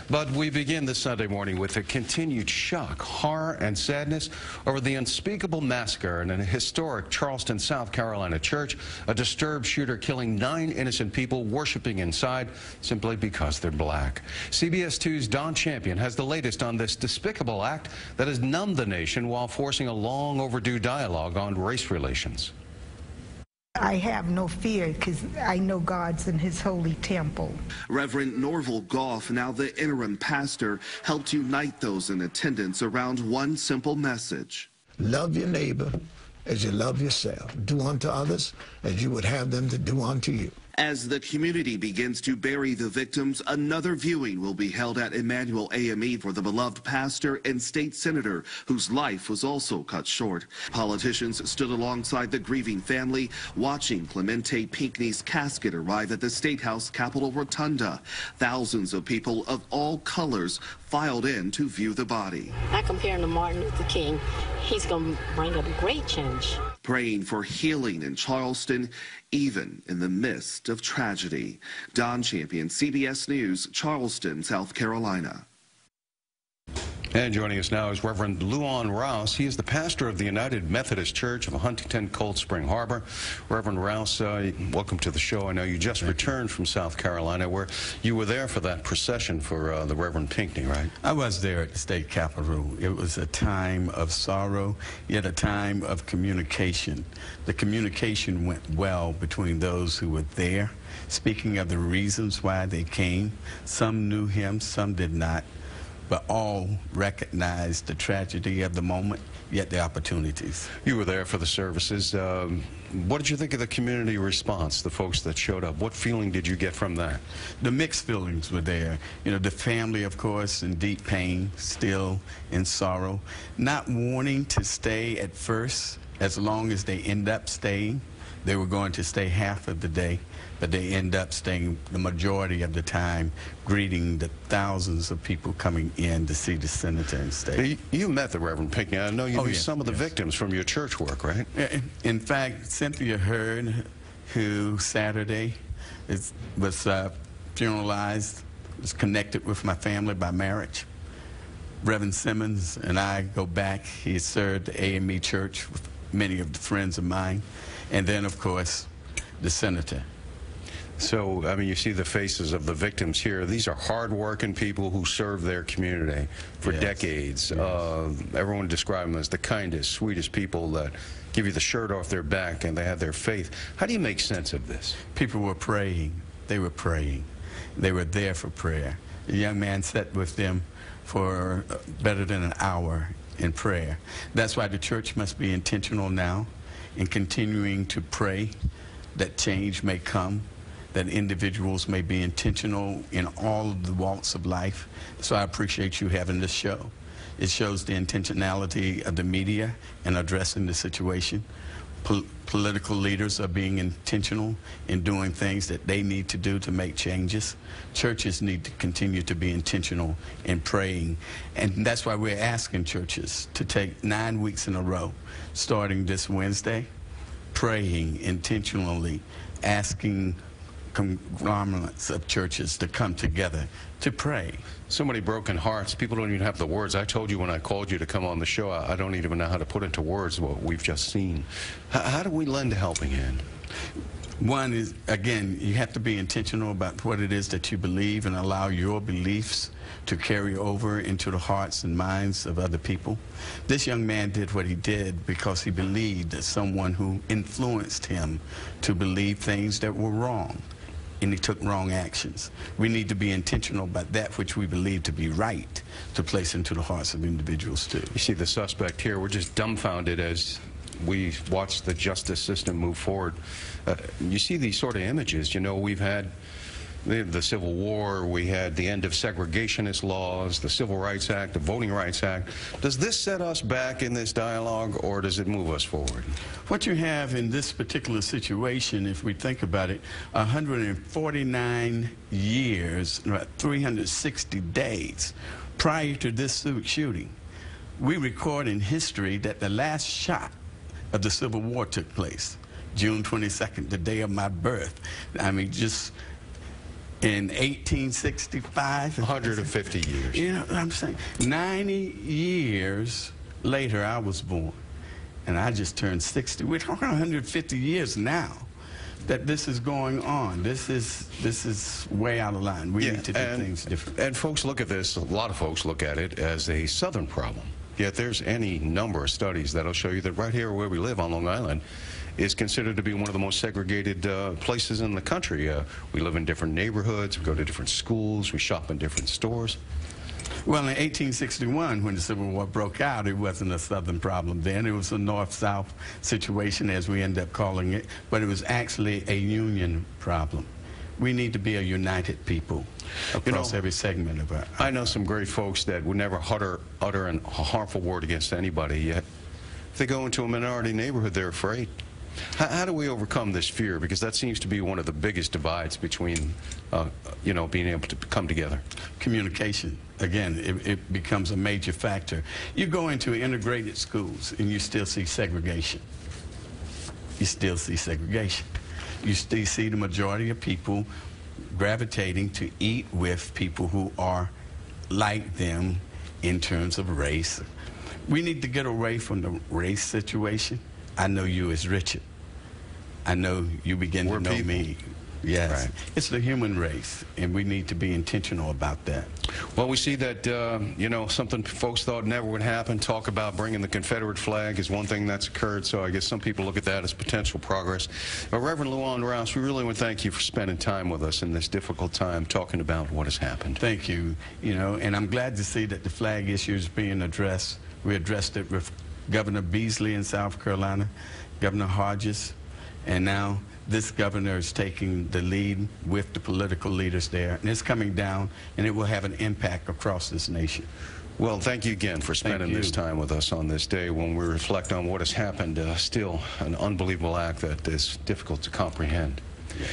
But we begin this Sunday morning with a continued shock, horror, and sadness over the unspeakable massacre in a historic Charleston, South Carolina church. A disturbed shooter killing 9 innocent people worshiping inside simply because they're black. CBS 2's Don Champion has the latest on this despicable act that has numbed the nation while forcing a long overdue dialogue on race relations. I have no fear because I know God's in his holy temple. Reverend Norval Goff, now the interim pastor, helped unite those in attendance around one simple message. Love your neighbor as you love yourself. Do unto others as you would have them to do unto you. As the community begins to bury the victims, another viewing will be held at Emmanuel AME for the beloved pastor and state senator whose life was also cut short. Politicians stood alongside the grieving family, watching Clemente Pinckney's casket arrive at the State House Capitol Rotunda. Thousands of people of all colors filed in to view the body. I compare him to Martin Luther King. He's going to bring up great change. Praying for healing in Charleston, even in the midst of tragedy. Don Champion, CBS News, Charleston, South Carolina. And joining us now is Reverend Luonne Rouse. He is the pastor of the United Methodist Church of Huntington, Cold Spring Harbor. Reverend Rouse, welcome to the show. I know you just returned from South Carolina, where you were there for that procession for the Reverend Pinckney, right? I was there at the state capitol. It was a time of sorrow, yet a time of communication. The communication went well between those who were there, speaking of the reasons why they came. Some knew him, some did not. But all recognized the tragedy of the moment, yet the opportunities. You were there for the services. What did you think of the community response, the folks that showed up? What feeling did you get from that? The mixed feelings were there. You know, the family, of course, in deep pain, still in sorrow, not wanting to stay at first. As long as they end up staying, they were going to stay half of the day, but they end up staying the majority of the time, greeting the thousands of people coming in to see the senator and state. You met the Reverend Pinckney. I know you knew some of the victims from your church work, right? In fact, Cynthia Hurd, who Saturday was funeralized, was connected with my family by marriage. Reverend Simmons and I go back. He served the AME Church with many of the friends of mine. And then, of course, the senator. So, I mean, you see the faces of the victims here. These are hard-working people who serve their community for decades. Everyone describes them as the kindest, sweetest people that give you the shirt off their back, and they have their faith. How do you make sense of this? People were praying. They were praying. They were there for prayer. A young man sat with them for better than an hour in prayer. That's why the church must be intentional now in continuing to pray that change may come, that individuals may be intentional in all of the walks of life. So I appreciate you having this show. It shows the intentionality of the media in addressing the situation. Political leaders are being intentional in doing things that they need to do to make changes. Churches need to continue to be intentional in praying. And that's why we're asking churches to take 9 weeks in a row, starting this Wednesday, praying intentionally, asking conglomerates of churches to come together to pray. So many broken hearts. People don't even have the words. I told you when I called you to come on the show, I don't even know how to put into words what we've just seen. How do we lend a helping hand? One is, again, you have to be intentional about what it is that you believe and allow your beliefs to carry over into the hearts and minds of other people. This young man did what he did because he believed that someone who influenced him to believe things that were wrong, and he took wrong actions. We need to be intentional about that which we believe to be right to place into the hearts of individuals too. You see the suspect here. We're just dumbfounded as we watch the justice system move forward. You see these sort of images. You know, we've had the Civil War, we had the end of segregationist laws, the Civil Rights Act, the Voting Rights Act. Does this set us back in this dialogue, or does it move us forward? What you have in this particular situation, if we think about it, 149 years, 360 days prior to this shooting, we record in history that the last shot of the Civil War took place, June 22nd, the day of my birth. I mean, just in 1865. 150 years. You know what I'm saying? 90 years later, I was born, and I just turned 60. We're talking 150 years now that this is going on. This is way out of line. We need to do things differently. And folks look at this, a lot of folks look at it as a Southern problem. Yet there's any number of studies that'll show you that right here where we live on Long Island is considered to be one of the most segregated places in the country. We live in different neighborhoods, we go to different schools, we shop in different stores. Well, in 1861, when the Civil War broke out, it wasn't a Southern problem then. It was a North-South situation, as we end up calling it, but it was actually a Union problem. We need to be a united people across every segment of our... I know some great folks that would never utter a harmful word against anybody, yet if they go into a minority neighborhood, they're afraid. How do we overcome this fear? Because that seems to be one of the biggest divides between, you know, being able to come together. Communication. Again, it becomes a major factor. You go into integrated schools and you still see segregation. You still see segregation. You still see the majority of people gravitating to eat with people who are like them in terms of race. We need to get away from the race situation. I know you as Richard. I know you begin to know me. Yes. Right. It's the human race, and we need to be intentional about that. Well, we see that, you know, something folks thought never would happen. Talk about bringing the Confederate flag is one thing that's occurred, so I guess some people look at that as potential progress. Reverend Luonne Rouse, we really want to thank you for spending time with us in this difficult time talking about what has happened. Thank you. You know, and I'm glad to see that the flag issue is being addressed. We addressed it with Governor Beasley in South Carolina, Governor Hodges, and now this governor is taking the lead with the political leaders there, and it's coming down, and it will have an impact across this nation. Well, thank you again for spending this time with us on this day when we reflect on what has happened. Still an unbelievable act that is difficult to comprehend. Yes.